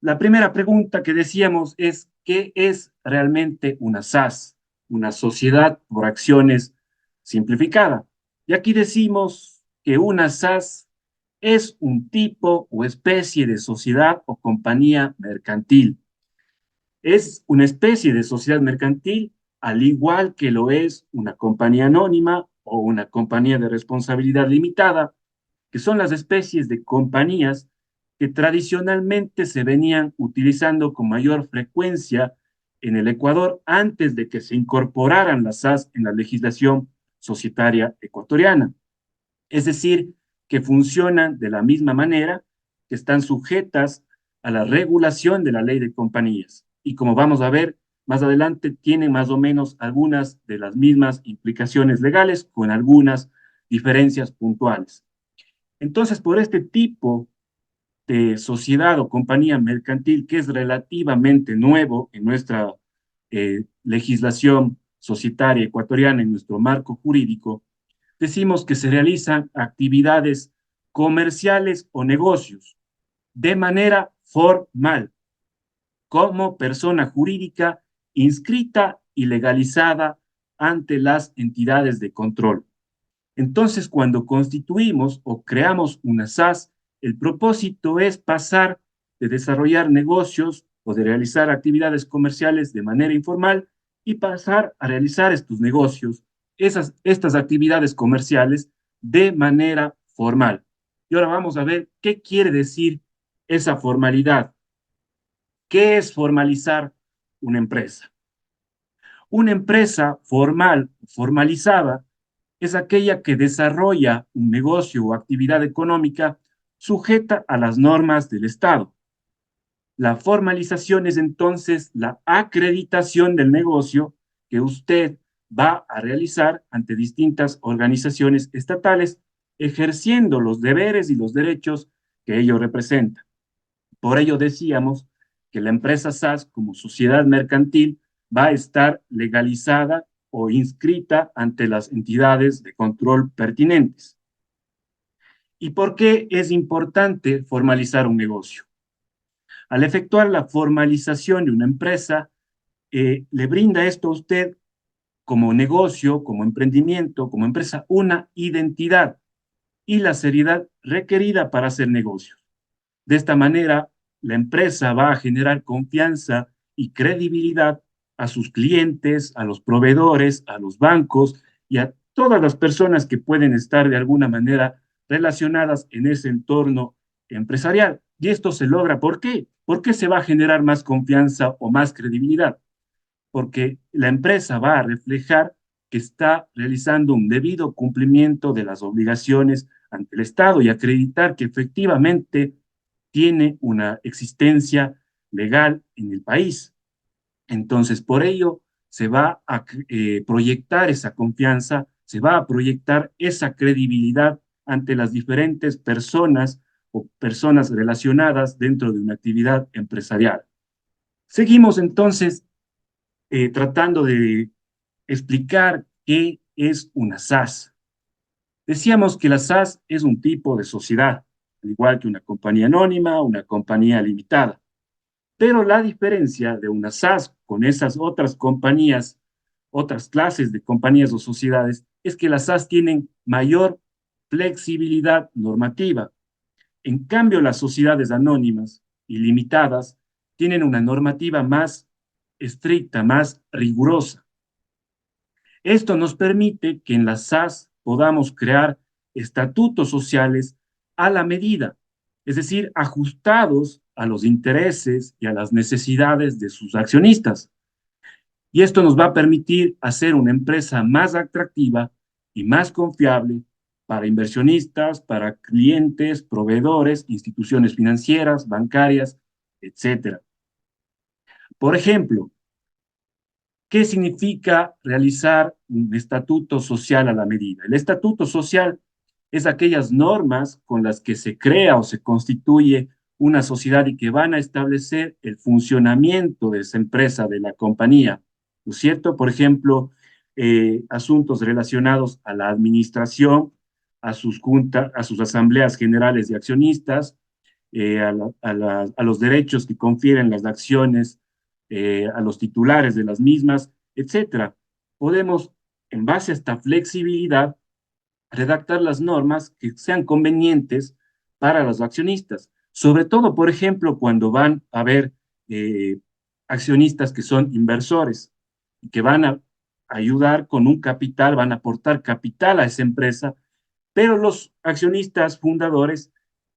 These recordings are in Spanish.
La primera pregunta que decíamos es, ¿qué es realmente una SAS? Una sociedad por acciones simplificada. Y aquí decimos que una SAS es un tipo o especie de sociedad o compañía mercantil. Es una especie de sociedad mercantil, al igual que lo es una compañía anónima o una compañía de responsabilidad limitada, que son las especies de compañías que tradicionalmente se venían utilizando con mayor frecuencia en el Ecuador antes de que se incorporaran las SAS en la legislación societaria ecuatoriana. Es decir, que funcionan de la misma manera, que están sujetas a la regulación de la ley de compañías. Y como vamos a ver más adelante, tienen más o menos algunas de las mismas implicaciones legales con algunas diferencias puntuales. Entonces, por este tipo de sociedad o compañía mercantil que es relativamente nuevo en nuestra legislación societaria ecuatoriana, en nuestro marco jurídico, decimos que se realizan actividades comerciales o negocios de manera formal, como persona jurídica inscrita y legalizada ante las entidades de control. Entonces, cuando constituimos o creamos una SAS, el propósito es pasar de desarrollar negocios o de realizar actividades comerciales de manera informal y pasar a realizar estos negocios, estas actividades comerciales de manera formal. Y ahora vamos a ver qué quiere decir esa formalidad. ¿Qué es formalizar una empresa? Una empresa formal, formalizada, es aquella que desarrolla un negocio o actividad económica sujeta a las normas del Estado. La formalización es entonces la acreditación del negocio que usted va a realizar ante distintas organizaciones estatales, ejerciendo los deberes y los derechos que ello representa. Por ello decíamos que la empresa SAS como sociedad mercantil va a estar legalizada o inscrita ante las entidades de control pertinentes. ¿Y por qué es importante formalizar un negocio? Al efectuar la formalización de una empresa, le brinda esto a usted como negocio, como emprendimiento, como empresa, una identidad y la seriedad requerida para hacer negocios. De esta manera, la empresa va a generar confianza y credibilidad a sus clientes, a los proveedores, a los bancos y a todas las personas que pueden estar de alguna manera relacionadas en ese entorno empresarial. Y esto se logra, ¿por qué? ¿Por qué se va a generar más confianza o más credibilidad? Porque la empresa va a reflejar que está realizando un debido cumplimiento de las obligaciones ante el Estado y acreditar que efectivamente tiene una existencia legal en el país. Entonces, por ello, se va a proyectar esa confianza, se va a proyectar esa credibilidad ante las diferentes personas o personas relacionadas dentro de una actividad empresarial. Seguimos entonces tratando de explicar qué es una SAS. Decíamos que la SAS es un tipo de sociedad, al igual que una compañía anónima, una compañía limitada. Pero la diferencia de una SAS con esas otras compañías, otras clases de compañías o sociedades, es que las SAS tienen mayor flexibilidad normativa. En cambio, las sociedades anónimas y limitadas tienen una normativa más estricta, más rigurosa. Esto nos permite que en las SAS podamos crear estatutos sociales a la medida, es decir, ajustados a los intereses y a las necesidades de sus accionistas. Y esto nos va a permitir hacer una empresa más atractiva y más confiable para inversionistas, para clientes, proveedores, instituciones financieras, bancarias, etcétera. Por ejemplo, ¿qué significa realizar un estatuto social a la medida? El estatuto social es aquellas normas con las que se crea o se constituye una sociedad y que van a establecer el funcionamiento de esa empresa, de la compañía, ¿no es cierto? Por ejemplo, asuntos relacionados a la administración, a sus juntas, a sus asambleas generales de accionistas, a los derechos que confieren las acciones, a los titulares de las mismas, etcétera. Podemos, en base a esta flexibilidad, redactar las normas que sean convenientes para los accionistas. Sobre todo, por ejemplo, cuando van a haber eh, accionistas que son inversores, que van a ayudar con un capital, van a aportar capital a esa empresa, pero los accionistas fundadores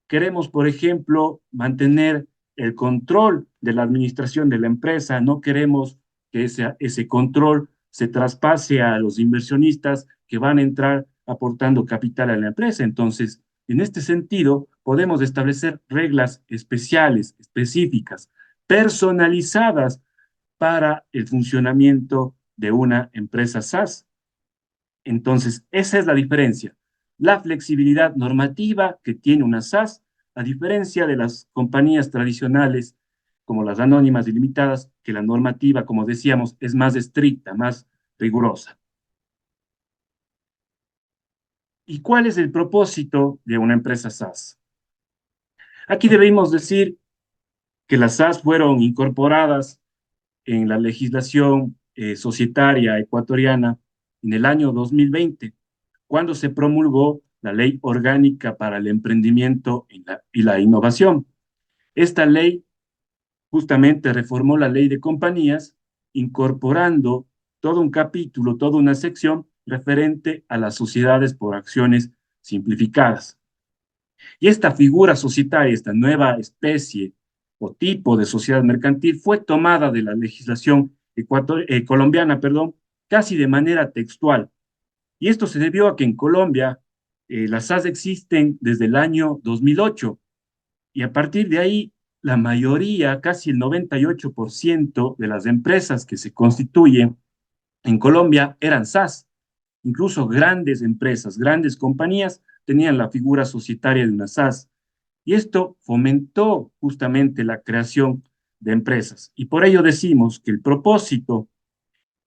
queremos, por ejemplo, mantener el control de la administración de la empresa, no queremos que ese control se traspase a los inversionistas que van a entrar aportando capital a la empresa. Entonces, en este sentido, podemos establecer reglas especiales, específicas, personalizadas para el funcionamiento de una empresa SaaS. Entonces, esa es la diferencia. La flexibilidad normativa que tiene una SaaS, a diferencia de las compañías tradicionales como las anónimas y limitadas, que la normativa, como decíamos, es más estricta, más rigurosa. ¿Y cuál es el propósito de una empresa SaaS? Aquí debemos decir que las SaaS fueron incorporadas en la legislación societaria ecuatoriana en el año 2020, cuando se promulgó la Ley Orgánica para el Emprendimiento y la Innovación. Esta ley justamente reformó la Ley de Compañías, incorporando todo un capítulo, toda una sección referente a las sociedades por acciones simplificadas. Y esta figura societaria, esta nueva especie o tipo de sociedad mercantil fue tomada de la legislación colombiana, perdón, casi de manera textual. Y esto se debió a que en Colombia las SAS existen desde el año 2008 y a partir de ahí la mayoría, casi el 98% de las empresas que se constituyen en Colombia eran SAS. Incluso grandes empresas, grandes compañías tenían la figura societaria de una SAS. Y esto fomentó justamente la creación de empresas. Y por ello decimos que el propósito,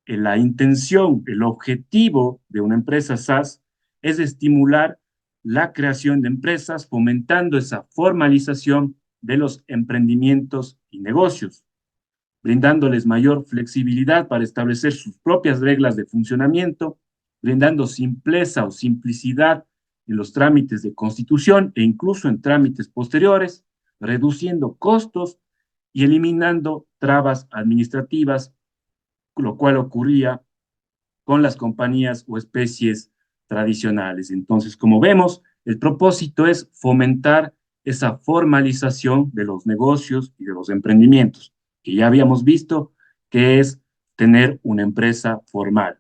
la intención, el objetivo de una empresa SaaS es estimular la creación de empresas, fomentando esa formalización de los emprendimientos y negocios, brindándoles mayor flexibilidad para establecer sus propias reglas de funcionamiento, brindando simpleza o simplicidad en los trámites de constitución e incluso en trámites posteriores, reduciendo costos y eliminando trabas administrativas, lo cual ocurría con las compañías o especies tradicionales. Entonces, como vemos, el propósito es fomentar esa formalización de los negocios y de los emprendimientos, que ya habíamos visto que es tener una empresa formal.